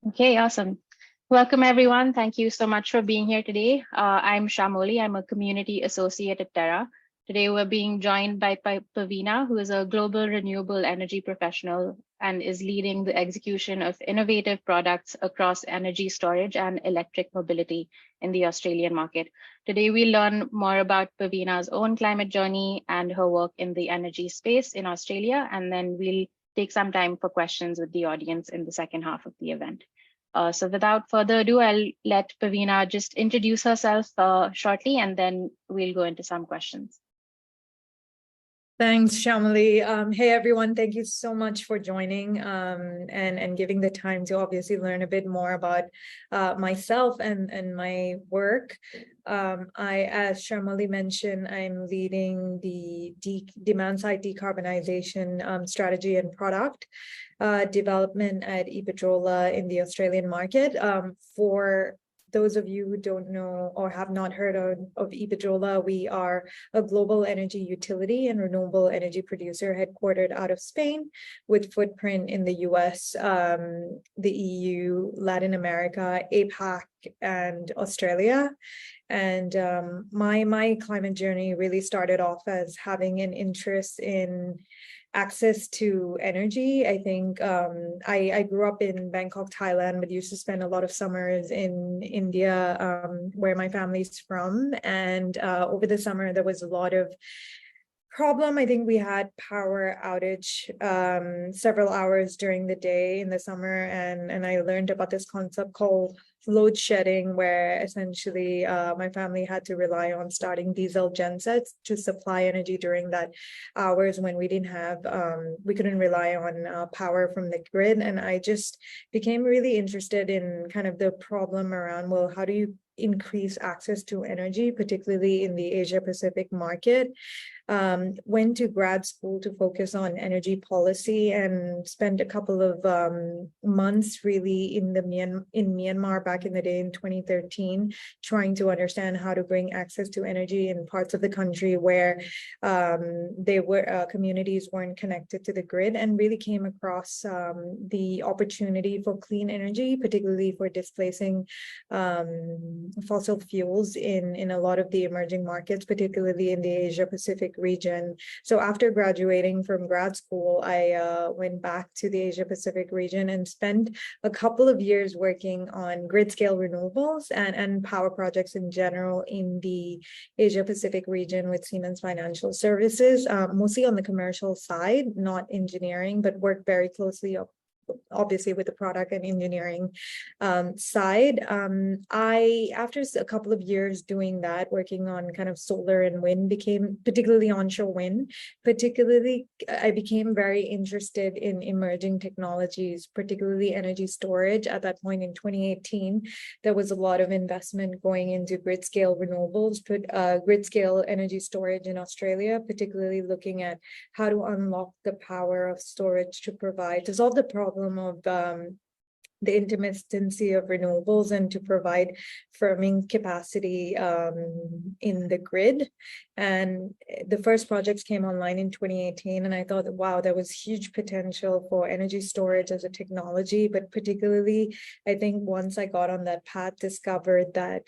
Okay, awesome. Welcome, everyone. Thank you so much for being here today. I'm Shamoli. I'm a community associate at Terra. Today, we're being joined by Pavina, who is a global renewable energy professional and is leading the execution of innovative products across energy storage and electric mobility in the Australian market. Today, we'll learn more about Pavina's own climate journey and her work in the energy space in Australia, and then we'll take some time for questions with the audience in the second half of the event. So without further ado, I'll let Pavina just introduce herself shortly, and then we'll go into some questions. Thanks, Shamali. Hey, everyone. Thank you so much for joining and giving the time to obviously learn a bit more about myself and my work. As Shamali mentioned, I'm leading the demand-side decarbonization strategy and product development at Iberdrola in the Australian market. For those of you who don't know or have not heard of Iberdrola, we are a global energy utility and renewable energy producer headquartered out of Spain with footprint in the US, the EU, Latin America, APAC, and Australia. And my climate journey really started off as having an interest in access to energy. I think I grew up in Bangkok, Thailand, but used to spend a lot of summers in India, where my family's from. And over the summer, there was a lot of problem. I think we had power outage several hours during the day in the summer, and I learned about this concept called load shedding, where essentially my family had to rely on starting diesel gensets to supply energy during that hours when we didn't have we couldn't rely on power from the grid. And I just became really interested in kind of the problem around, well, how do you increase access to energy, particularly in the Asia Pacific market. Went to grad school to focus on energy policy and spent a couple of months really in Myanmar back in the day in 2013, trying to understand how to bring access to energy in parts of the country where communities weren't connected to the grid, and really came across the opportunity for clean energy, particularly for displacing fossil fuels in a lot of the emerging markets, particularly in the Asia Pacific region. So after graduating from grad school, I went back to the Asia Pacific region and spent a couple of years working on grid scale renewables and power projects in general in the Asia Pacific region with Siemens Financial Services, mostly on the commercial side, not engineering, but worked very closely obviously with the product and engineering side. After a couple of years doing that, working on kind of solar and wind, particularly onshore wind, I became very interested in emerging technologies, particularly energy storage. At that point in 2018, there was a lot of investment going into grid scale renewables, grid scale energy storage in Australia, particularly looking at how to unlock the power of storage to solve the problem of the intermittency of renewables and to provide firming capacity in the grid. And the first projects came online in 2018, and I thought, wow, there was huge potential for energy storage as a technology. But particularly, I think once I got on that path, discovered that,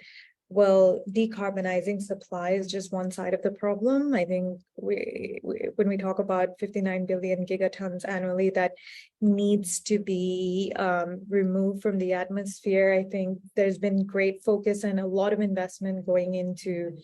well, decarbonizing supply is just one side of the problem. I think when we talk about 59 billion gigatons annually that needs to be removed from the atmosphere, I think there's been great focus and a lot of investment going into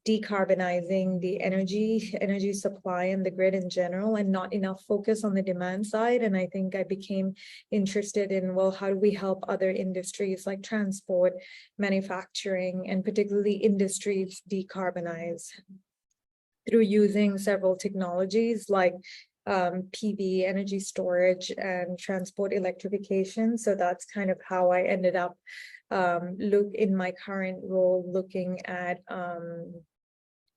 decarbonizing the energy supply and the grid in general, and not enough focus on the demand side. And I think I became interested in, well, how do we help other industries like transport, manufacturing, and particularly industries decarbonize through using several technologies like PV, energy storage, and transport electrification. So that's kind of how I ended up in my current role, looking at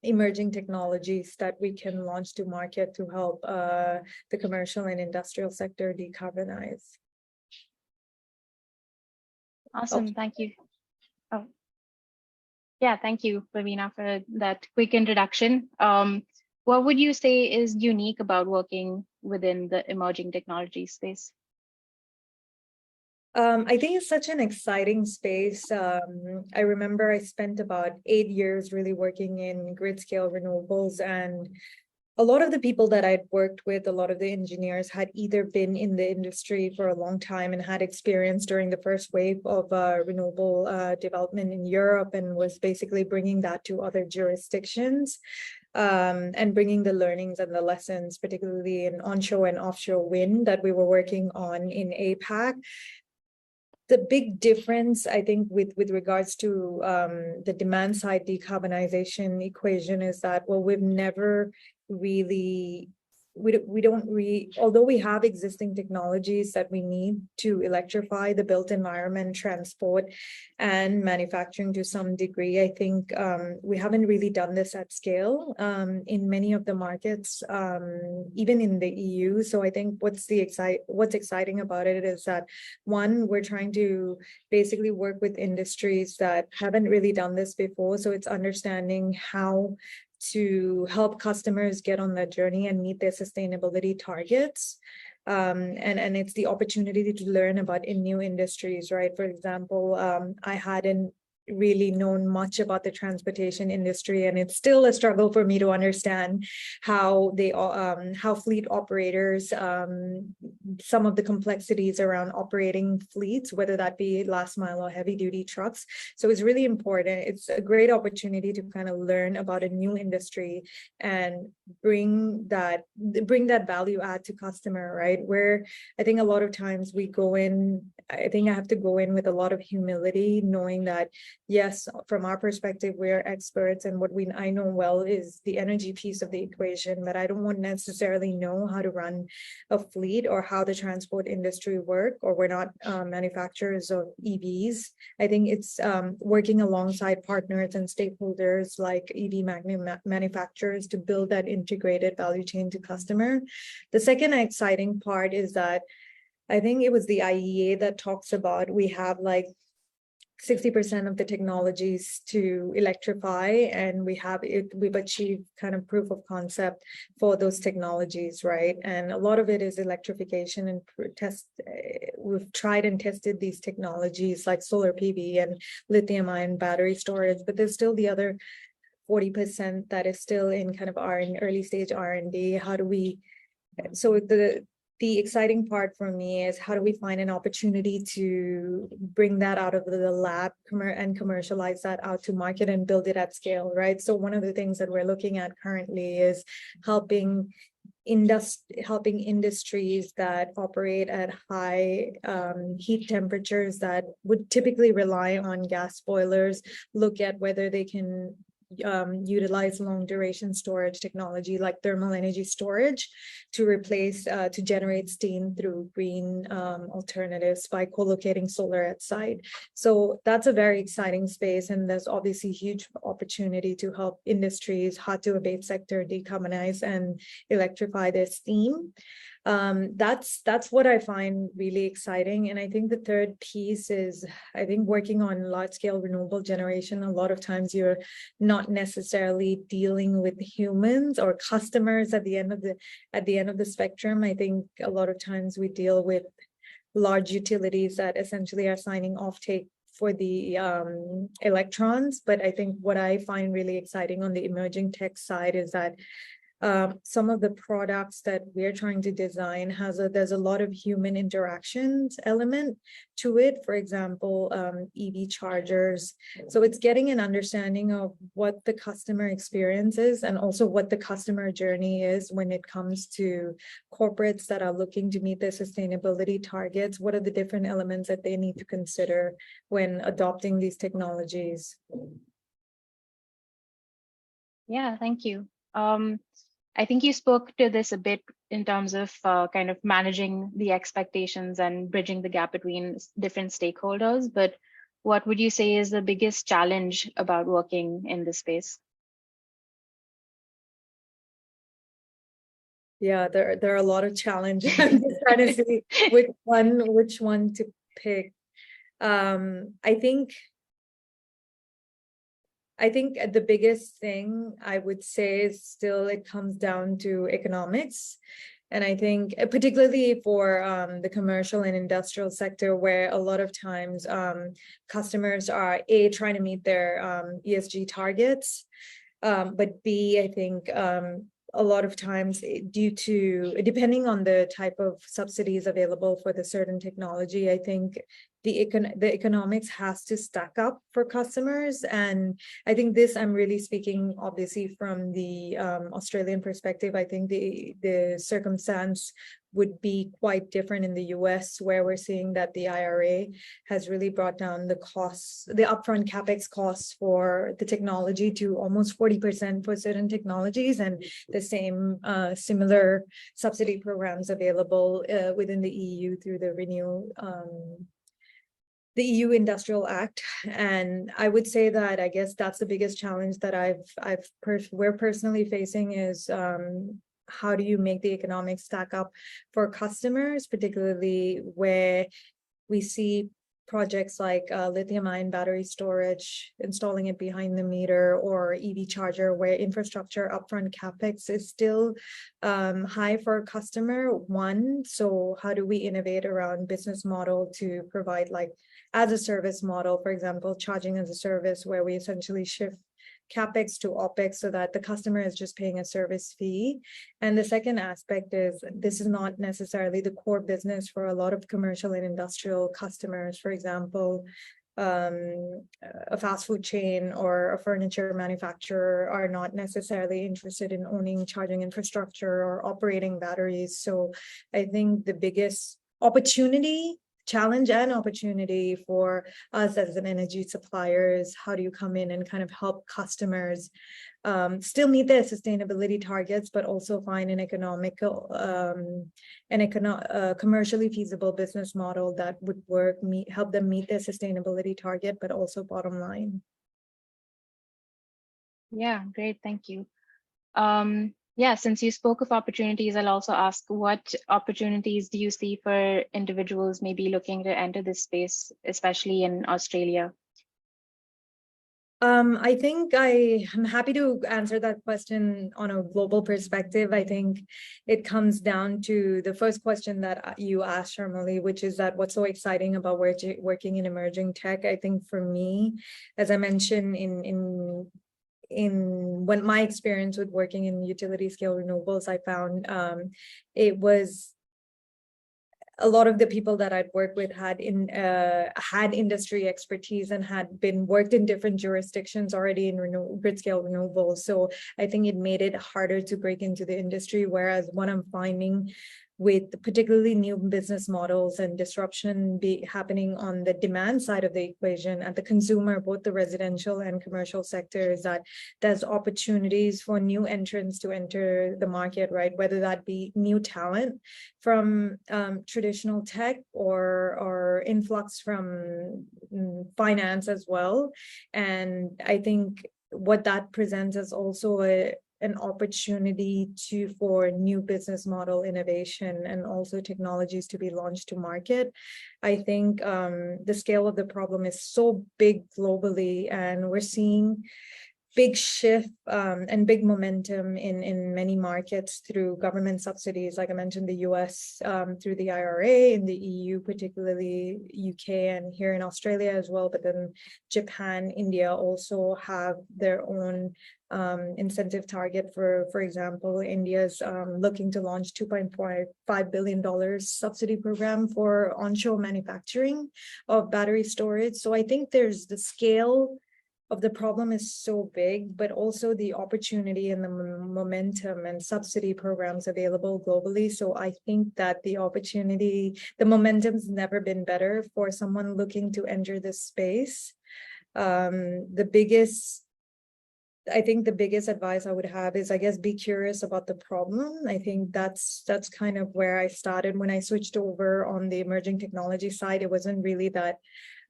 emerging technologies that we can launch to market to help the commercial and industrial sector decarbonize. Awesome, thank you. Oh, yeah, thank you, Pavina, for that quick introduction. What would you say is unique about working within the emerging technology space? I think it's such an exciting space. I remember I spent about 8 years really working in grid scale renewables, and a lot of the people that I'd worked with, a lot of the engineers had either been in the industry for a long time and had experience during the first wave of renewable development in Europe, and was basically bringing that to other jurisdictions, and bringing the learnings and the lessons, particularly in onshore and offshore wind that we were working on in APAC. The big difference, I think, with regards to the demand side decarbonization equation is that, well, we've never really, although we have existing technologies that we need to electrify the built environment, transport, and manufacturing to some degree, I think we haven't really done this at scale in many of the markets, even in the EU. So I think what's exciting about it is that, one, we're trying to basically work with industries that haven't really done this before. So it's understanding how to help customers get on that journey and meet their sustainability targets. And it's the opportunity to learn about in new industries, right? For example, I hadn't really known much about the transportation industry, and it's still a struggle for me to understand how fleet operators, some of the complexities around operating fleets, whether that be last mile or heavy duty trucks. So it's really important. It's a great opportunity to kind of learn about a new industry and bring that value add to customer, right? Where I think a lot of times we go in, I think I have to go in with a lot of humility, knowing that, yes, from our perspective, we're experts, and what I know well is the energy piece of the equation, but I don't want to necessarily know how to run a fleet or how the transport industry work, or we're not manufacturers of EVs. I think it's working alongside partners and stakeholders like EV manufacturers to build that integrated value chain to customer. The second exciting part is that I think it was the IEA that talks about we have like 60% of the technologies to electrify, and we've achieved kind of proof of concept for those technologies, right? And a lot of it is electrification and we've tried and tested these technologies like solar PV and lithium-ion battery storage, but there's still the other 40% that is still in kind of early stage R&D. So the exciting part for me is how do we find an opportunity to bring that out of the lab and commercialize that out to market and build it at scale, right? So one of the things that we're looking at currently is helping industries that operate at high heat temperatures that would typically rely on gas boilers, look at whether they can utilize long duration storage technology like thermal energy storage to generate steam through green alternatives by co-locating solar at site. So that's a very exciting space, and there's obviously huge opportunity to help industries, hard to abate sector, decarbonize and electrify their steam. That's what I find really exciting. And I think the third piece is, I think working on large scale renewable generation, a lot of times you're not necessarily dealing with humans or customers at the end of the spectrum. I think a lot of times we deal with large utilities that essentially are signing offtake for the electrons. But I think what I find really exciting on the emerging tech side is that some of the products that we're trying to design there's a lot of human interactions element to it. For example, EV chargers. So it's getting an understanding of what the customer experience is and also what the customer journey is when it comes to corporates that are looking to meet their sustainability targets. What are the different elements that they need to consider when adopting these technologies? Yeah, thank you. I think you spoke to this a bit in terms of kind of managing the expectations and bridging the gap between different stakeholders. But what would you say is the biggest challenge about working in this space? Yeah, there are a lot of challenges. I'm just trying to see which one to pick. I think the biggest thing I would say is still it comes down to economics. And I think particularly for the commercial and industrial sector, where a lot of times customers are trying to meet their ESG targets, but B, I think a lot of times depending on the type of subsidies available for the certain technology, I think the economics has to stack up for customers. And I think this, I'm really speaking obviously from the Australian perspective. I think the circumstance would be quite different in the US, where we're seeing that the IRA has really brought down the costs, the upfront capex costs for the technology to almost 40% for certain technologies, and the same similar subsidy programs available within the EU through the EU Industrial Act. And I would say that I guess that's the biggest challenge that we're personally facing is how do you make the economics stack up for customers, particularly where we see projects like lithium-ion battery storage, installing it behind the meter, or EV charger, where infrastructure upfront capex is still high for a customer. So how do we innovate around business model to provide like as a service model, for example, charging as a service, where we essentially shift capex to opex so that the customer is just paying a service fee. And the second aspect is this is not necessarily the core business for a lot of commercial and industrial customers. For example, a fast food chain or a furniture manufacturer are not necessarily interested in owning charging infrastructure or operating batteries. So I think the biggest challenge and opportunity for us as an energy supplier is how do you come in and kind of help customers still meet their sustainability targets, but also find an commercially feasible business model that would help them meet their sustainability target, but also bottom line. Yeah, great, thank you. Yeah, since you spoke of opportunities, I'll also ask, what opportunities do you see for individuals maybe looking to enter this space, especially in Australia? I think I'm happy to answer that question on a global perspective. I think it comes down to the first question that you asked, Sharmali, which is that what's so exciting about working in emerging tech. I think for me, as I mentioned when my experience with working in utility scale renewables, I found it was a lot of the people that I'd worked with had industry expertise and had worked in different jurisdictions already in grid scale renewables. So I think it made it harder to break into the industry. Whereas what I'm finding with particularly new business models and disruption happening on the demand side of the equation at the consumer, both the residential and commercial sectors, that there's opportunities for new entrants to enter the market, right? Whether that be new talent from traditional tech or influx from finance as well. And I think what that presents is also an opportunity for new business model innovation and also technologies to be launched to market. I think the scale of the problem is so big globally, and we're seeing big shift and big momentum in many markets through government subsidies. Like I mentioned, the US through the IRA, in the EU, particularly UK, and here in Australia as well. But then Japan, India also have their own incentive target. For example, India's looking to launch $2.5 billion subsidy program for onshore manufacturing of battery storage. So I think there's the scale of the problem is so big, but also the opportunity and the momentum and subsidy programs available globally. So I think that the momentum's never been better for someone looking to enter this space. The biggest advice I would have is, I guess, be curious about the problem. I think that's kind of where I started when I switched over on the emerging technology side. It wasn't really that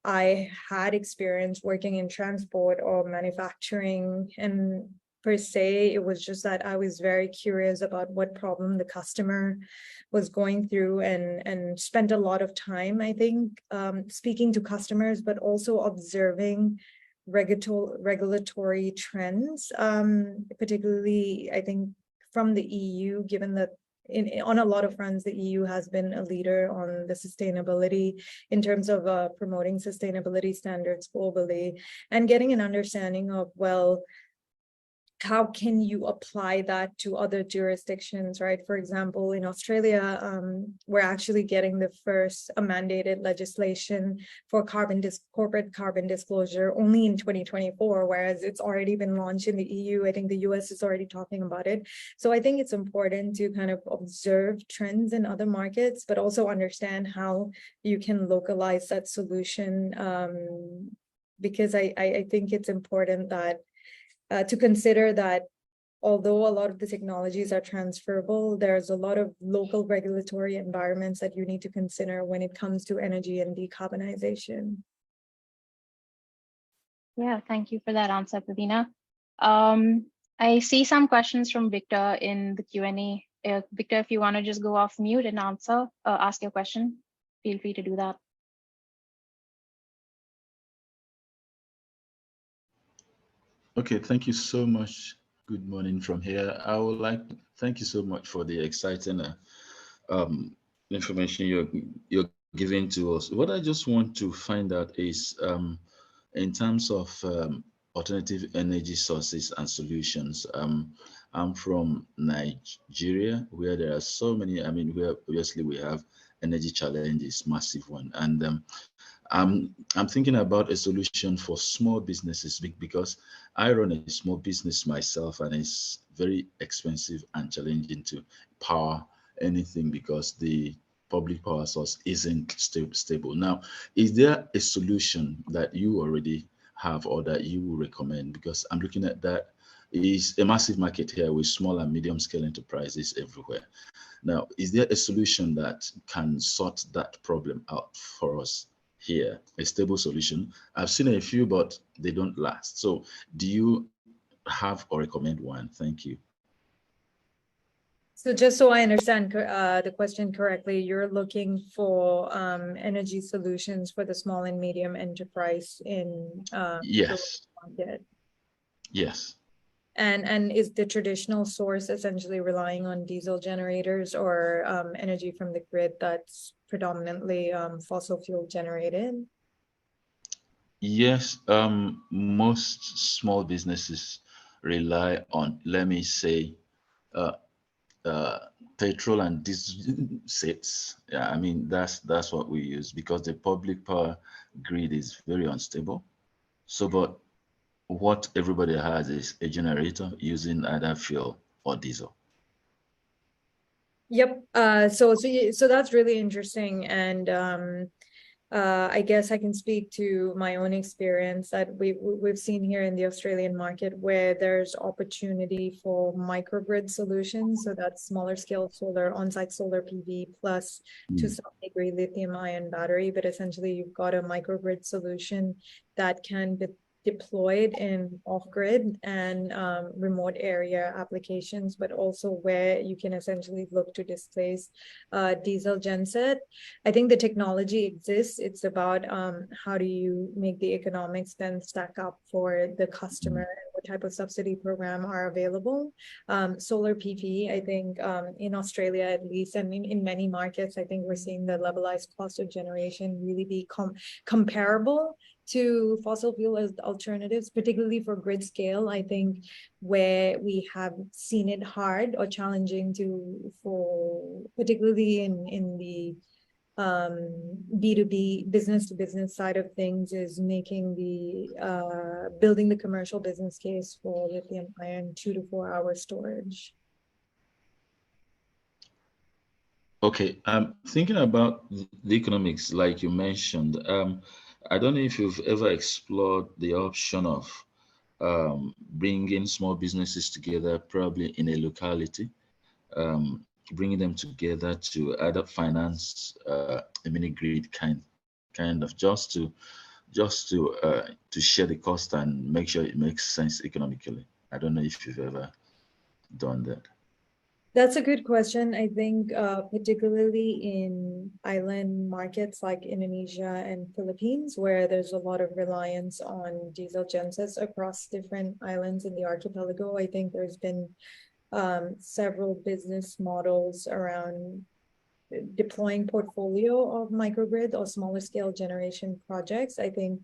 I had experience working in transport or manufacturing and per se. It was just that I was very curious about what problem the customer was going through, and spent a lot of time, I think, speaking to customers, but also observing regulatory trends, particularly, I think, from the EU, given that on a lot of fronts, the EU has been a leader on the sustainability in terms of promoting sustainability standards globally and getting an understanding of, well, how can you apply that to other jurisdictions, right? For example, in Australia, we're actually getting the first mandated legislation for corporate carbon disclosure only in 2024, whereas it's already been launched in the EU. I think the US is already talking about it. So I think it's important to kind of observe trends in other markets, but also understand how you can localize that solution, because I think it's important that to consider that although a lot of the technologies are transferable, there's a lot of local regulatory environments that you need to consider when it comes to energy and decarbonization. Yeah, thank you for that answer, Pavina. I see some questions from Victor in the Q&A. Victor, if you want to just go off mute and ask your question, feel free to do that. Okay, thank you so much. Good morning from here. I would like to thank you so much for the exciting information you're giving to us. What I just want to find out is in terms of alternative energy sources and solutions. I'm from Nigeria, where there are so many, I mean, where obviously we have energy challenges, massive one. And I'm thinking about a solution for small businesses because I run a small business myself, and it's very expensive and challenging to power anything because the public power source isn't stable. Now, is there a solution that you already have or that you will recommend? Because I'm looking at that. It's a massive market here with small and medium scale enterprises everywhere. Now, is there a solution that can sort that problem out for us here, a stable solution? I've seen a few, but they don't last. So do you have or recommend one? Thank you. So just so I understand the question correctly, you're looking for energy solutions for the small and medium enterprise in yes. the market. Yes. And is the traditional source essentially relying on diesel generators or energy from the grid that's predominantly fossil fuel generated? Yes, most small businesses rely on, let me say, petrol and diesel sets. Yeah, I mean, that's what we use because the public power grid is very unstable. So, but what everybody has is a generator using either fuel or diesel. Yep. So that's really interesting, and I guess I can speak to my own experience that we've seen here in the Australian market where there's opportunity for microgrid solutions. So that's smaller scale solar, on-site solar PV plus to some degree lithium-ion battery, but essentially you've got a microgrid solution that can be deployed in off-grid and remote area applications, but also where you can essentially look to displace diesel genset. I think the technology exists. It's about how do you make the economics then stack up for the customer and what type of subsidy program are available. Solar PV, I think in Australia at least, and in many markets, I think we're seeing the levelized cost of generation really be comparable to fossil fuel as alternatives, particularly for grid scale. I think where we have seen it hard or challenging for particularly in the B2B business to business side of things is making building the commercial business case for lithium ion 2 to 4 hour storage. Okay, I'm thinking about the economics, like you mentioned. I don't know if you've ever explored the option of bringing small businesses together, probably in a locality, bringing them together to either finance a mini grid kind of just to share the cost and make sure it makes sense economically. I don't know if you've ever done that. That's a good question. I think particularly in island markets like Indonesia and Philippines, where there's a lot of reliance on diesel gensets across different islands in the archipelago, I think there's been several business models around deploying portfolio of microgrid or smaller scale generation projects. I think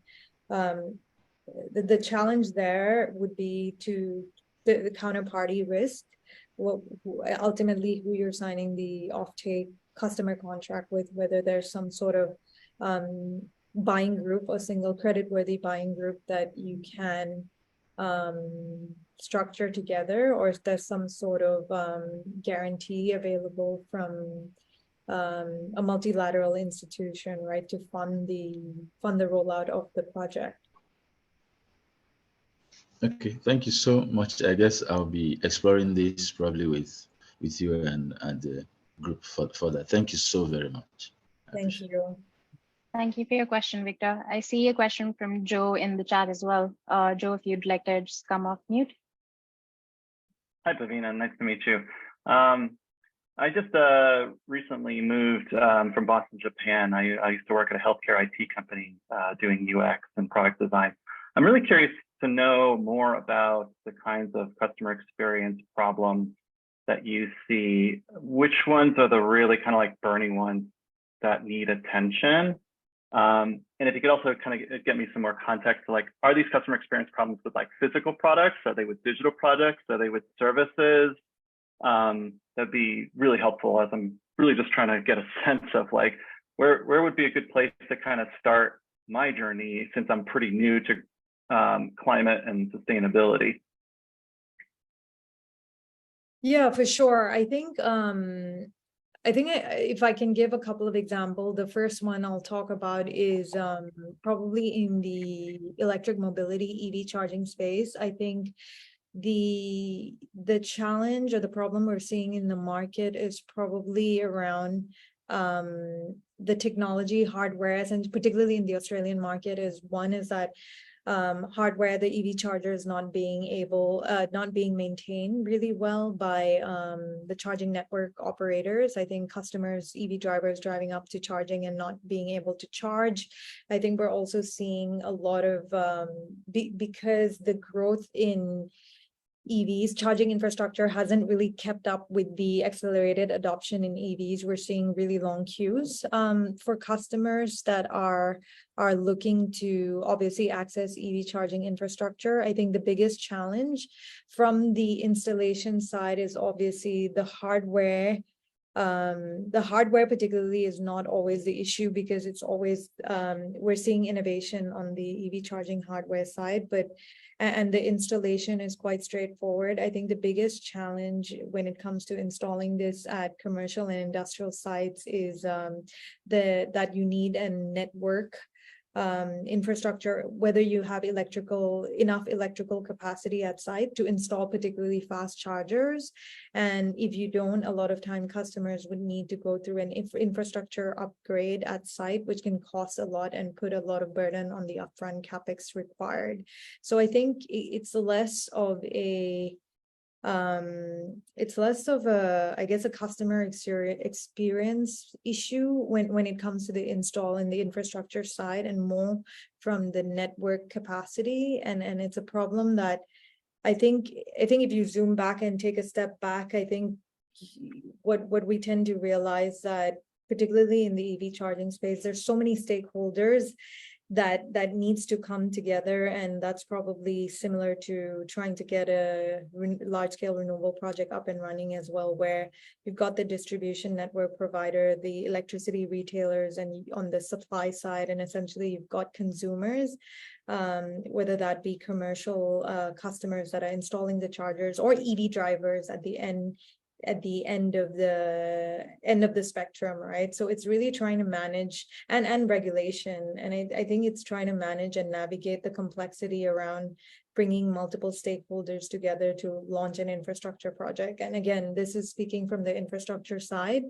the challenge there would be to the counterparty risk, ultimately who you're signing the offtake customer contract with, whether there's some sort of buying group or single credit-worthy buying group that you can structure together, or if there's some sort of guarantee available from a multilateral institution, right, to fund the rollout of the project. Okay, thank you so much. I guess I'll be exploring this probably with you and the group for that. Thank you so very much. Thank you. Thank you for your question, Victor. I see a question from Joe in the chat as well. Joe, if you'd like to just come off mute. Hi, Pavina. Nice to meet you. I just recently moved from Boston, Japan. I used to work at a healthcare IT company doing UX and product design. I'm really curious to know more about the kinds of customer experience problems that you see. Which ones are the really kind of like burning ones that need attention? And if you could also kind of get me some more context, like, are these customer experience problems with like physical products? Are they with digital products? Are they with services? That'd be really helpful, as I'm really just trying to get a sense of like, where would be a good place to kind of start my journey, since I'm pretty new to climate and sustainability. Yeah, for sure. I think if I can give a couple of examples, the first one I'll talk about is probably in the electric mobility EV charging space. I think the challenge or the problem we're seeing in the market is probably around the technology hardware, and particularly in the Australian market, is that hardware, the EV charger is not being maintained really well by the charging network operators. I think customers, EV drivers driving up to charging and not being able to charge. I think we're also seeing a lot of, because the growth in EVs, charging infrastructure hasn't really kept up with the accelerated adoption in EVs. We're seeing really long queues for customers that are looking to obviously access EV charging infrastructure. I think the biggest challenge from the installation side is obviously the hardware. The hardware particularly is not always the issue, because it's always, we're seeing innovation on the EV charging hardware side, and the installation is quite straightforward. I think the biggest challenge when it comes to installing this at commercial and industrial sites is that you need a network infrastructure, whether you have enough electrical capacity at site to install particularly fast chargers. And if you don't, a lot of time customers would need to go through an infrastructure upgrade at site, which can cost a lot and put a lot of burden on the upfront capex required. So I think it's less of a I guess, a customer experience issue when it comes to the install and the infrastructure side, and more from the network capacity. And it's a problem that I think if you zoom back and take a step back, I think what we tend to realize that particularly in the EV charging space, there's so many stakeholders that needs to come together, and that's probably similar to trying to get a large-scale renewable project up and running as well, where you've got the distribution network provider, the electricity retailers, and on the supply side, and essentially you've got consumers, whether that be commercial customers that are installing the chargers, or EV drivers at the end of the spectrum, right? So it's really trying to manage and regulation, and I think it's trying to manage and navigate the complexity around bringing multiple stakeholders together to launch an infrastructure project. And again, this is speaking from the infrastructure side.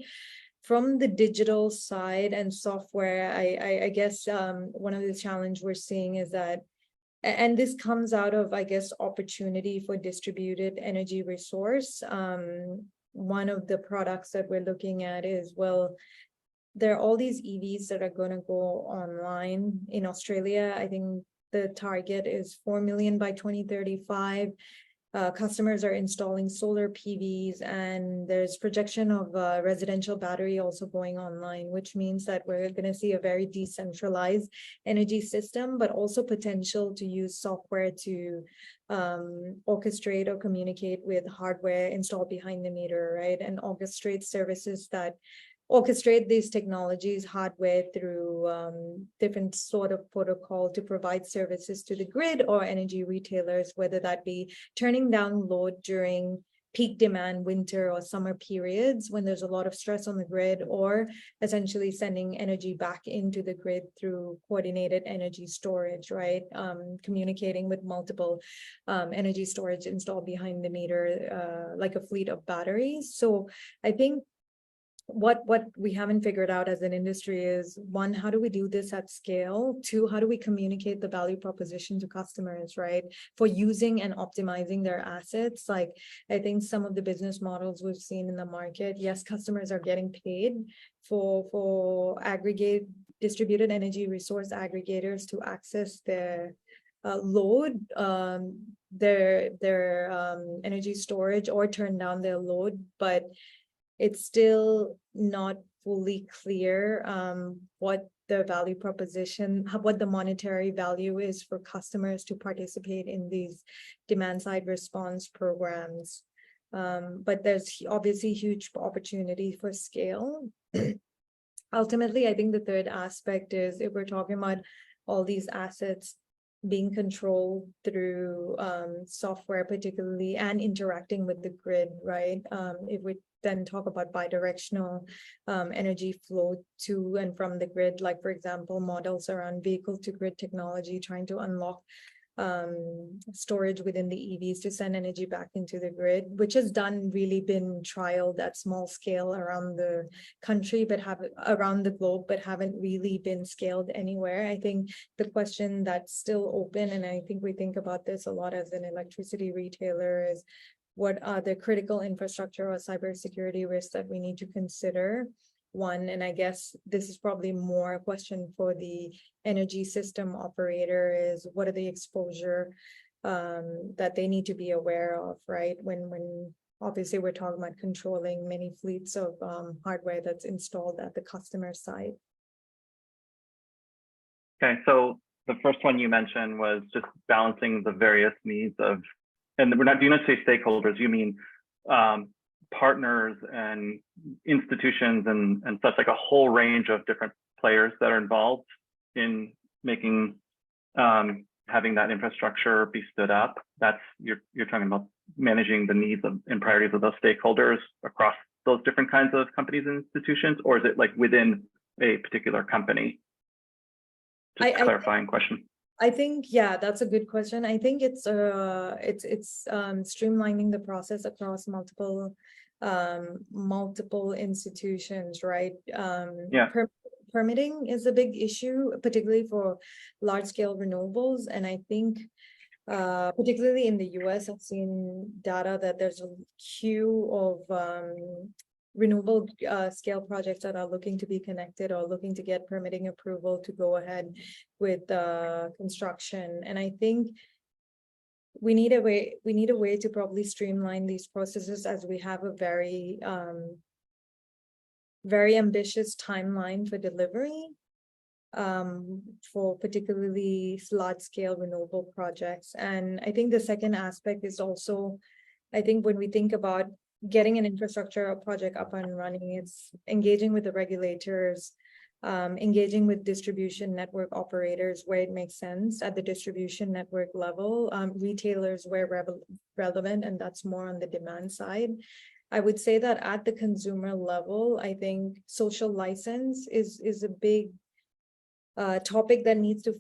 From the digital side and software, I guess one of the challenges we're seeing is that, and this comes out of, I guess, opportunity for distributed energy resource. One of the products that we're looking at is, well, there are all these EVs that are going to go online in Australia. I think the target is 4 million by 2035. customers are installing solar PVs, and there's projection of residential battery also going online, which means that we're going to see a very decentralized energy system, but also potential to use software to orchestrate or communicate with hardware installed behind the meter, right? And orchestrate services that orchestrate these technologies, hardware, through different sort of protocol to provide services to the grid or energy retailers, whether that be turning down load during peak demand winter or summer periods when there's a lot of stress on the grid, or essentially sending energy back into the grid through coordinated energy storage, right? Communicating with multiple energy storage installed behind the meter, like a fleet of batteries. So I think what we haven't figured out as an industry is, one, how do we do this at scale? Two, how do we communicate the value proposition to customers, right, for using and optimizing their assets? Like, I think some of the business models we've seen in the market, yes, customers are getting paid for aggregate distributed energy resource aggregators to access their load, their energy storage, or turn down their load, but it's still not fully clear what the value proposition, what the monetary value is for customers to participate in these demand side response programs. But there's obviously huge opportunity for scale. Ultimately, I think the third aspect is, if we're talking about all these assets being controlled through software particularly, and interacting with the grid, right? If we then talk about bidirectional energy flow to and from the grid, like, for example, models around vehicle to grid technology, trying to unlock storage within the EVs to send energy back into the grid, which has really been trialed at small scale around the country, but around the globe, but haven't really been scaled anywhere. I think the question that's still open, and I think we think about this a lot as an electricity retailer, is what are the critical infrastructure or cybersecurity risks that we need to consider? One, and I guess this is probably more a question for the energy system operator, is what are the exposure that they need to be aware of, right? When obviously we're talking about controlling many fleets of hardware that's installed at the customer side. Okay, so the first one you mentioned was just balancing the various needs of, and we're not, do you not say stakeholders, you mean partners and institutions and such, like a whole range of different players that are involved in making, having that infrastructure be stood up. That's, you're talking about managing the needs of, and priorities of those stakeholders across those different kinds of companies and institutions, or is it like within a particular company? Just a clarifying question. I think, yeah, that's a good question. I think it's streamlining the process across multiple institutions, right? Permitting is a big issue, particularly for large scale renewables. And I think particularly in the US, I've seen data that there's a queue of renewable scale projects that are looking to be connected or looking to get permitting approval to go ahead with construction. And I think we need a way to probably streamline these processes, as we have a very ambitious timeline for delivery for particularly large scale renewable projects. And I think the second aspect is also, I think when we think about getting an infrastructure or project up and running, it's engaging with the regulators, engaging with distribution network operators where it makes sense at the distribution network level, retailers where relevant, and that's more on the demand side. I would say that at the consumer level, I think social license is a big topic that needs to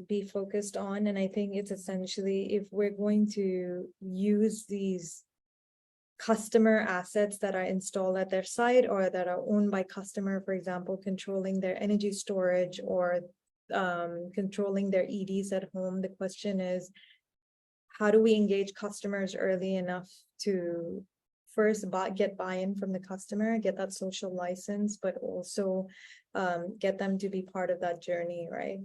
be focused on. And I think it's essentially, if we're going to use these customer assets that are installed at their site or that are owned by customer, for example, controlling their energy storage or controlling their EVs at home, the question is, how do we engage customers early enough to first get buy-in from the customer, get that social license, but also get them to be part of that journey, right?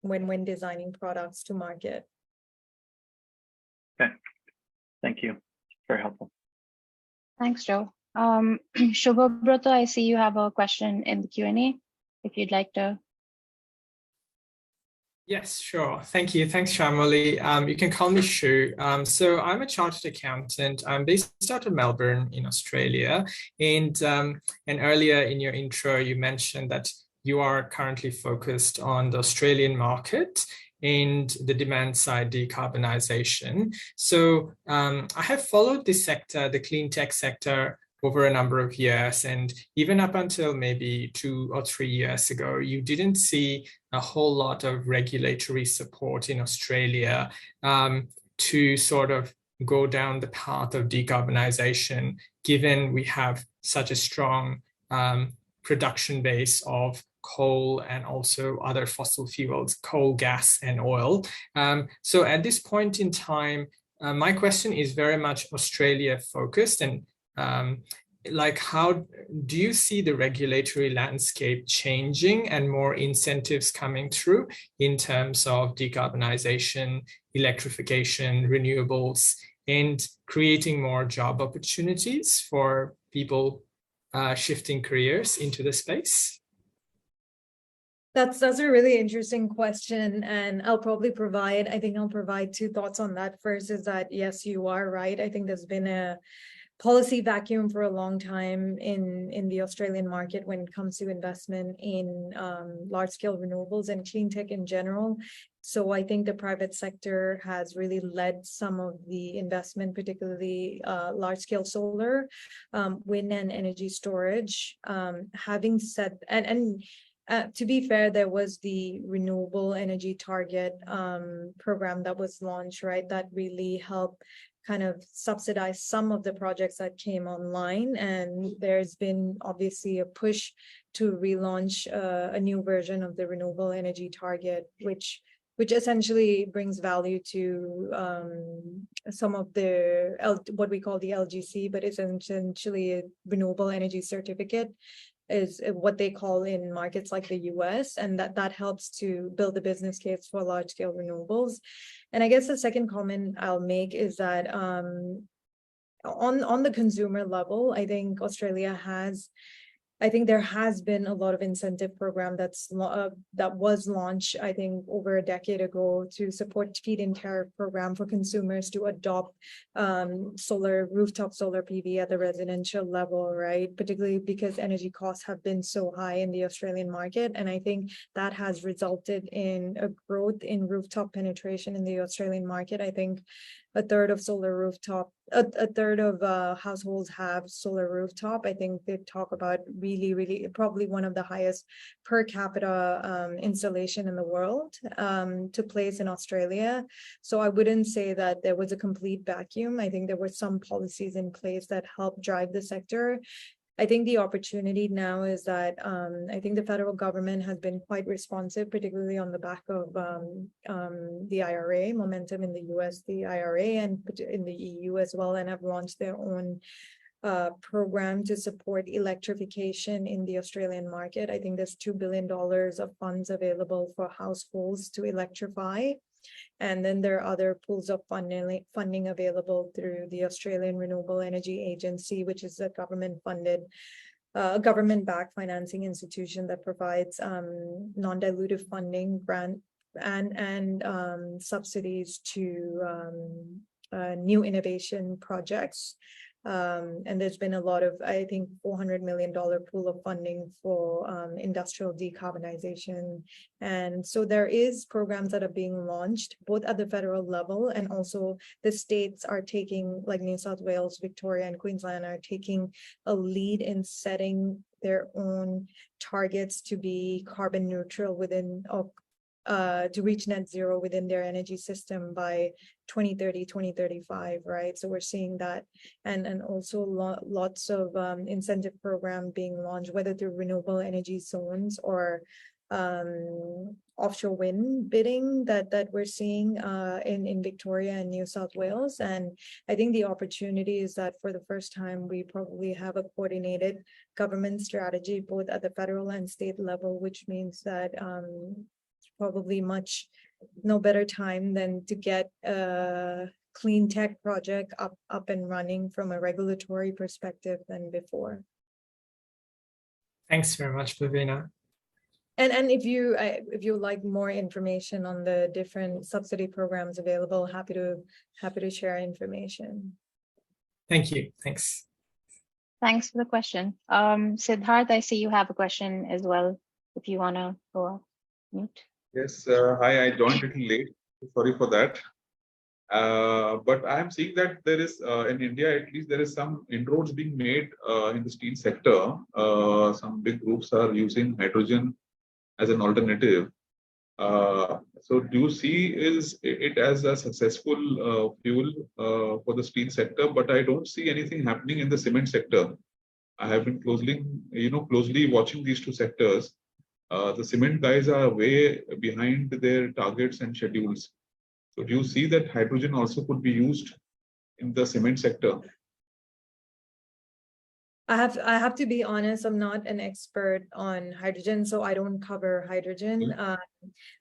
When designing products to market. Okay. Thank you. Very helpful. Thanks, Joe. Shubhabrata, I see you have a question in the Q&A, if you'd like to. Yes, sure. Thank you. Thanks, Shamoli. You can call me Shu. So I'm a chartered accountant. I'm based out of Melbourne in Australia. And earlier in your intro, you mentioned that you are currently focused on the Australian market and the demand side decarbonization. So I have followed this sector, the clean tech sector, over a number of years, and even up until maybe 2 or 3 years ago, you didn't see a whole lot of regulatory support in Australia to sort of go down the path of decarbonization, given we have such a strong production base of coal and also other fossil fuels, coal, gas, and oil. So at this point in time, my question is very much Australia focused, and like, how do you see the regulatory landscape changing and more incentives coming through in terms of decarbonization, electrification, renewables, and creating more job opportunities for people shifting careers into the space? That's a really interesting question, and I'll provide 2 thoughts on that. First is that, yes, you are right. I think there's been a policy vacuum for a long time in the Australian market when it comes to investment in large-scale renewables and clean tech in general. So I think the private sector has really led some of the investment, particularly large-scale solar, wind and energy storage. Having said, to be fair, there was the renewable energy target program that was launched, right? That really helped kind of subsidize some of the projects that came online. And there's been obviously a push to relaunch a new version of the renewable energy target, which essentially brings value to some of the what we call the LGC, but it's essentially a renewable energy certificate, is what they call in markets like the US, and that helps to build the business case for large scale renewables. And I guess the second comment I'll make is that on the consumer level, I think there has been a lot of incentive program that was launched, I think, over a decade ago to support feed-in tariff program for consumers to adopt rooftop solar PV at the residential level, right? Particularly because energy costs have been so high in the Australian market. And I think that has resulted in a growth in rooftop penetration in the Australian market. I think a third of households have solar rooftop. I think they talk about really probably one of the highest per capita installation in the world took place in Australia. So I wouldn't say that there was a complete vacuum. I think there were some policies in place that helped drive the sector. I think the opportunity now is that I think the federal government has been quite responsive, particularly on the back of the IRA momentum in the US, the IRA, and in the EU as well, and have launched their own program to support electrification in the Australian market. I think there's $2 billion of funds available for households to electrify. And then there are other pools of funding available through the Australian Renewable Energy Agency, which is a government-backed financing institution that provides non-dilutive funding, grant, and subsidies to new innovation projects. And there's been a lot of, I think, $400 million pool of funding for industrial decarbonization. And so there is programs that are being launched both at the federal level, and also the states are taking, like New South Wales, Victoria, and Queensland are taking a lead in setting their own targets to be carbon neutral to reach net zero within their energy system by 2030, 2035, right? So we're seeing that, and also lots of incentive program being launched, whether through renewable energy zones or offshore wind bidding that we're seeing in Victoria and New South Wales. And I think the opportunity is that for the first time, we probably have a coordinated government strategy, both at the federal and state level, which means that probably no better time than to get clean tech project up and running from a regulatory perspective than before. Thanks very much, Pavina. And if you like more information on the different subsidy programs available, happy to share information. Thank you. Thanks. Thanks for the question. Siddharth, I see you have a question as well, if you want to go off mute. Yes, hi, I joined a little late. Sorry for that. But I am seeing that there is, in India at least, there is some inroads being made in the steel sector. Some big groups are using hydrogen as an alternative. So do you see it as a successful fuel for the steel sector? But I don't see anything happening in the cement sector. I have been closely watching these two sectors. The cement guys are way behind their targets and schedules. So do you see that hydrogen also could be used in the cement sector? I have to be honest, I'm not an expert on hydrogen, so I don't cover hydrogen.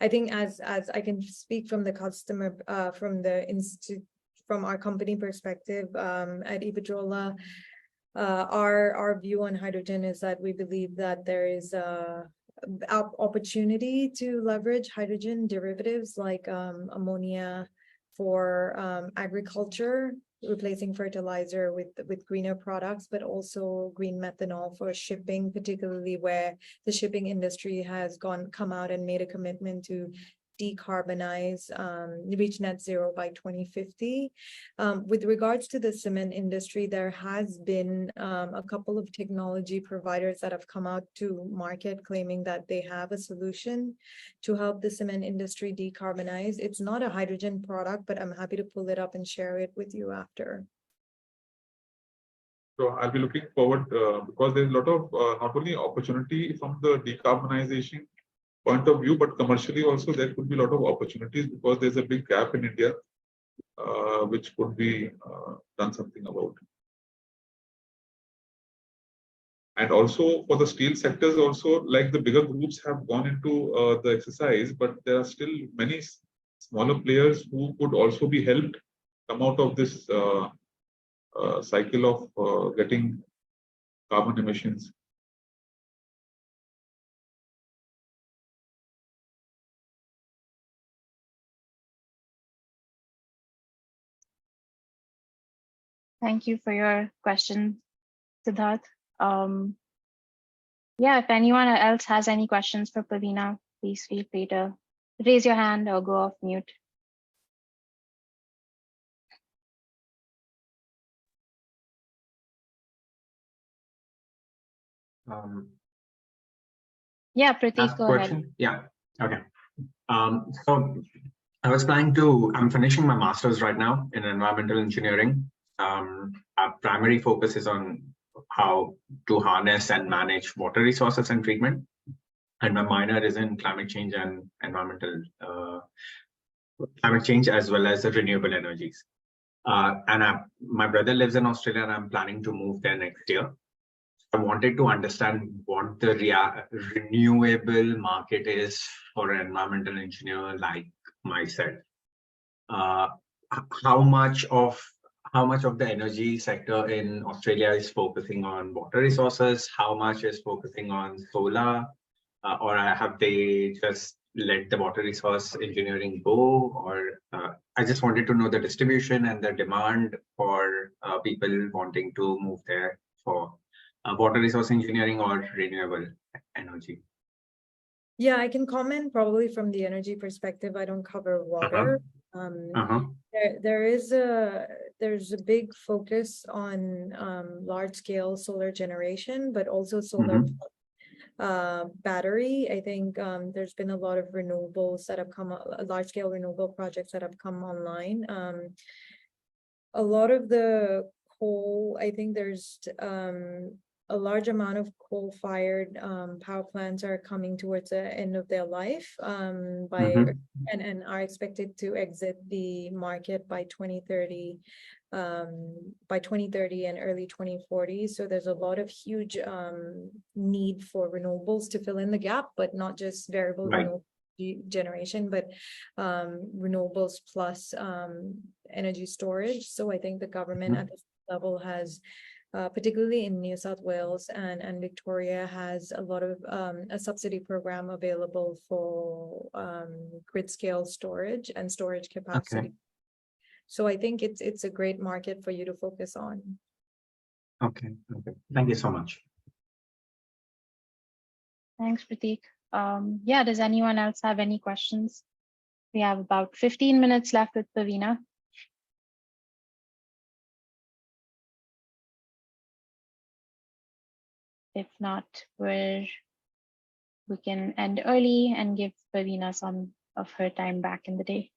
I think as I can speak from the customer, from the institute, from our company perspective, at Iberdrola, our view on hydrogen is that we believe that there is a opportunity to leverage hydrogen derivatives like ammonia for agriculture, replacing fertilizer with greener products, but also green methanol for shipping, particularly where the shipping industry has come out and made a commitment to decarbonize, reach net zero by 2050. With regards to the cement industry, there has been a couple of technology providers that have come out to market claiming that they have a solution to help the cement industry decarbonize. It's not a hydrogen product, but I'm happy to pull it up and share it with you after. So I'll be looking forward because there's a lot of not only opportunity from the decarbonization point of view, but commercially also there could be a lot of opportunities because there's a big gap in India, which could be done something about. And also for the steel sectors also, like the bigger groups have gone into the exercise, but there are still many smaller players who could also be helped come out of this cycle of getting carbon emissions. Thank you for your question, Siddharth. Yeah, if anyone else has any questions for Pavina, please feel free to raise your hand or go off mute. Yeah, Prateek, go ahead. Yeah, okay. So I was I'm finishing my master's right now in environmental engineering. Our primary focus is on how to harness and manage water resources and treatment. And my minor is in climate change and climate change as well as renewable energies. My brother lives in Australia and I'm planning to move there next year. I wanted to understand what the renewable market is for an environmental engineer like myself. How much of the energy sector in Australia is focusing on water resources? How much is focusing on solar? Or have they just let the water resource engineering go? Or I just wanted to know the distribution and the demand for people wanting to move there for water resource engineering or renewable energy. Yeah, I can comment probably from the energy perspective. I don't cover water. There's a big focus on large scale solar generation, but also solar battery. I think there's been a lot of renewables that have come, large scale renewable projects that have come online. A lot of the coal, I think there's a large amount of coal-fired power plants are coming towards the end of their life and are expected to exit the market by 2030 and early 2040. So there's a lot of huge need for renewables to fill in the gap, but not just variable renewables, generation, but renewables plus energy storage. So I think the government at this level has, particularly in New South Wales and Victoria, has a lot of a subsidy program available for grid scale storage and storage capacity. Okay. So I think it's a great market for you to focus on. Okay. Thank you so much. Thanks, Prateek. Yeah, does anyone else have any questions? We have about 15 minutes left with Pavina. If not, we can end early and give Pavina some of her time back in the day.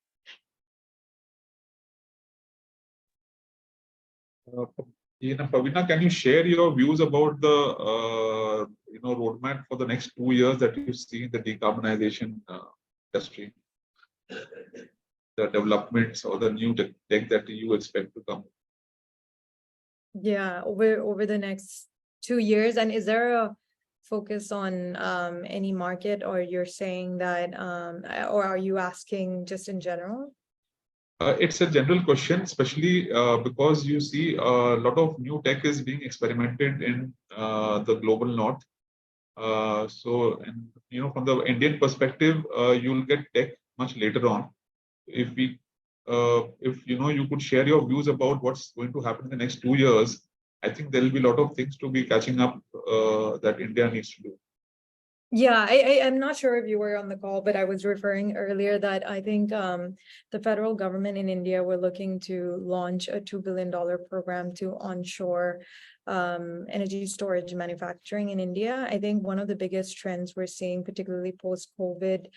Pavina, can you share your views about the roadmap for the next 2 years that you see in the decarbonization industry, the developments or the new tech that you expect to come? Yeah, over the next 2 years. And is there a focus on any market, or you're saying that, or are you asking just in general? It's a general question, especially because you see a lot of new tech is being experimented in the global north. So, and from the Indian perspective, you'll get tech much later on. If you could share your views about what's going to happen in the next 2 years, I think there will be a lot of things to be catching up that India needs to do. Yeah, I'm not sure if you were on the call, but I was referring earlier that I think the federal government in India were looking to launch a $2 billion program to onshore energy storage manufacturing in India. I think one of the biggest trends we're seeing, particularly post-COVID,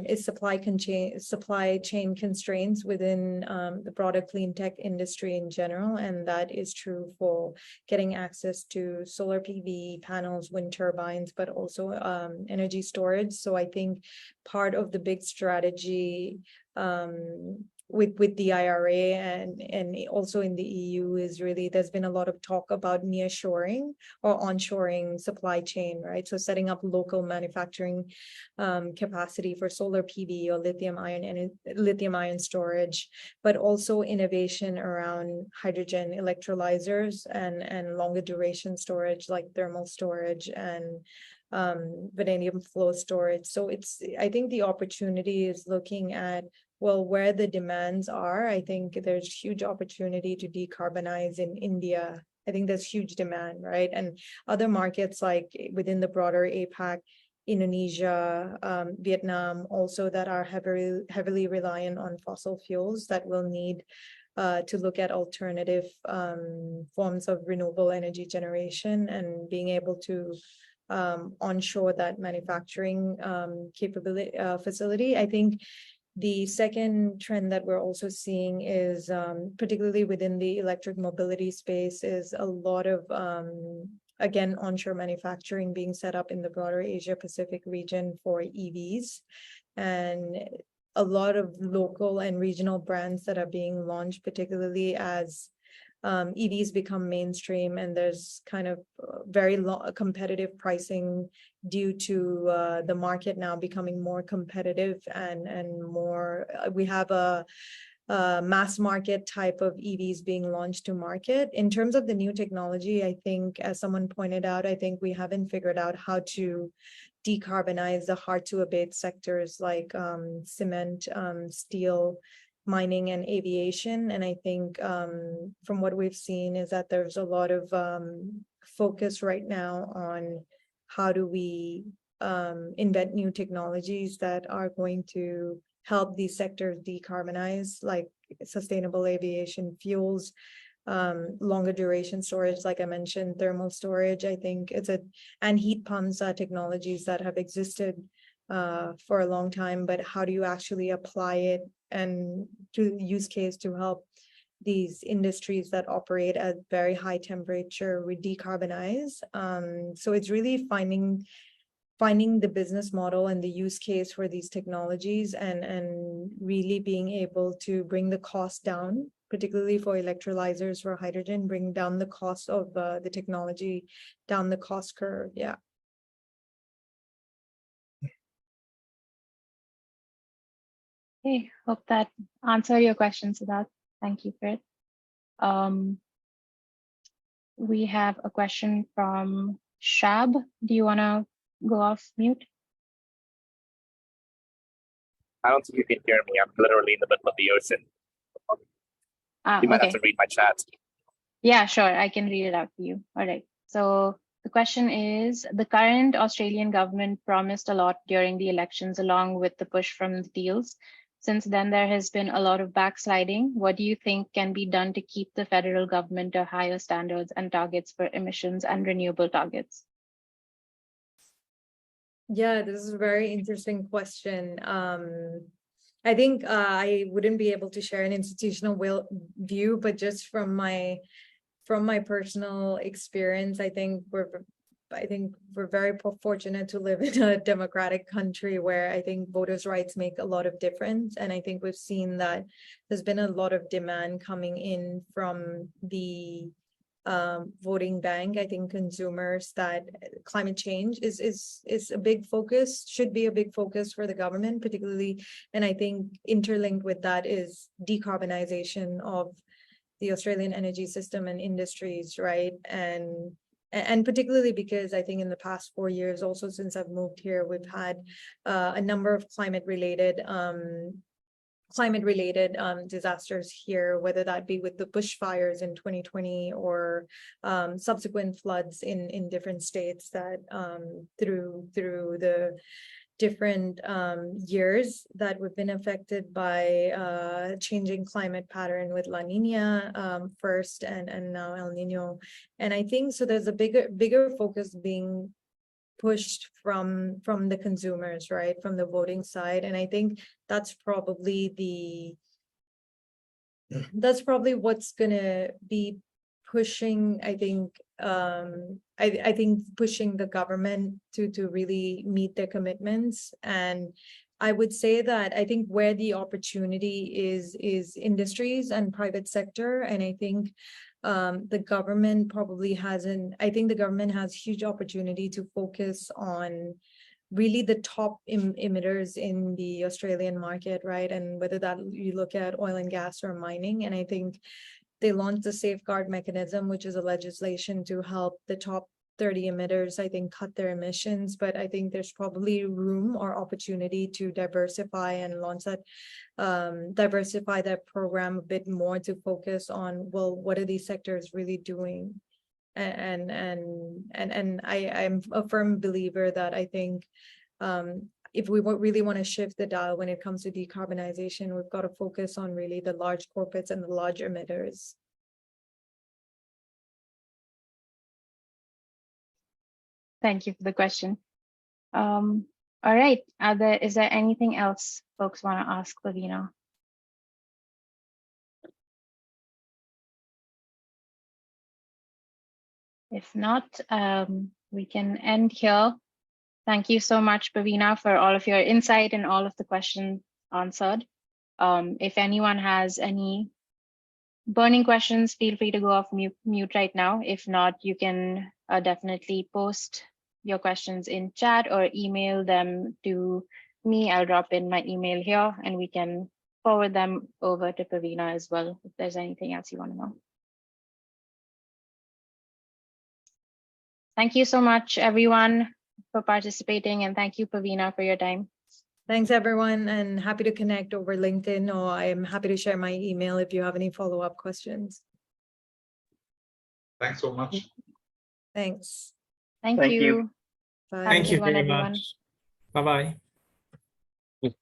is supply chain constraints within the broader clean tech industry in general, and that is true for getting access to solar PV panels, wind turbines, but also energy storage. So I think part of the big strategy with the IRA and also in the EU is really, there's been a lot of talk about nearshoring or onshoring supply chain, right? So setting up local manufacturing capacity for solar PV or lithium ion storage, but also innovation around hydrogen electrolyzers and longer duration storage like thermal storage and vanadium flow storage. So I think the opportunity is looking at, well, where the demands are. I think there's huge opportunity to decarbonize in India. I think there's huge demand, right? And other markets like within the broader APAC, Indonesia, Vietnam, also that are heavily reliant on fossil fuels that will need to look at alternative forms of renewable energy generation and being able to onshore that manufacturing capability facility. I think the second trend that we're also seeing is, particularly within the electric mobility space, is a lot of, again, onshore manufacturing being set up in the broader Asia Pacific region for EVs. And a lot of local and regional brands that are being launched, particularly as EVs become mainstream and there's kind of very competitive pricing due to the market now becoming more competitive and more, we have a mass market type of EVs being launched to market. In terms of the new technology, I think, as someone pointed out, I think we haven't figured out how to decarbonize the hard to abate sectors like cement, steel, mining and aviation. And I think from what we've seen is that there's a lot of focus right now on how do we invent new technologies that are going to help these sectors decarbonize, like sustainable aviation fuels, longer duration storage, like I mentioned, thermal storage. I think and heat pumps are technologies that have existed for a long time, but how do you actually apply it and to use case to help these industries that operate at very high temperature decarbonize? So it's really finding the business model and the use case for these technologies and really being able to bring the cost down, particularly for electrolyzers for hydrogen, bring down the cost of the technology, down the cost curve. Yeah. Okay, hope that answered your question, Siddharth. Thank you for it. We have a question from Shab. Do you want to go off mute? I don't think you can hear me. I'm literally in the middle of the ocean. You might have to read my chat. Yeah, sure. I can read it out for you. All right. So the question is, the current Australian government promised a lot during the elections along with the push from the deals. Since then, there has been a lot of backsliding. What do you think can be done to keep the federal government to higher standards and targets for emissions and renewable targets? Yeah, this is a very interesting question. I think I wouldn't be able to share an institutional view, but just from my personal experience, I think we're very fortunate to live in a democratic country where I think voters' rights make a lot of difference. And I think we've seen that there's been a lot of demand coming in from the voting bank. I think consumers, that climate change is a big focus, should be a big focus for the government, particularly. And I think interlinked with that is decarbonization of the Australian energy system and industries, right? And particularly because I think in the past 4 years, also since I've moved here, we've had a number of climate-related disasters here, whether that be with the bushfires in 2020 or subsequent floods in different states that through the different years that we've been affected by changing climate pattern with La Nina first and now El Nino. And I think so there's a bigger focus being pushed from the consumers, right, from the voting side. And I think that's probably what's gonna be pushing, I think I think pushing the government to really meet their commitments. And I would say that I think where the opportunity is industries and private sector. And I think the government probably hasn't, I think the government has huge opportunity to focus on really the top emitters in the Australian market, right? And whether that you look at oil and gas or mining. And I think they launched the safeguard mechanism, which is a legislation to help the top 30 emitters, I think, cut their emissions. But I think there's probably room or opportunity to diversify and launch that, diversify that program a bit more to focus on, well, what are these sectors really doing? And I'm a firm believer that I think if we really want to shift the dial when it comes to decarbonization, we've got to focus on really the large corporates and the large emitters. Thank you for the question. All right, is there anything else folks want to ask Pavina? If not, we can end here. Thank you so much, Pavina, for all of your insight and all of the questions answered. If anyone has any burning questions, feel free to go off mute right now. If not, you can definitely post your questions in chat or email them to me. I'll drop in my email here and we can forward them over to Pavina as well if there's anything else you want to know. Thank you so much, everyone, for participating, and thank you, Pavina, for your time. Thanks, everyone, and happy to connect over LinkedIn, or I'm happy to share my email if you have any follow-up questions. Thanks so much. Thanks. Thank you. Bye. Thank you Have a good one, very everyone. much. Bye-bye.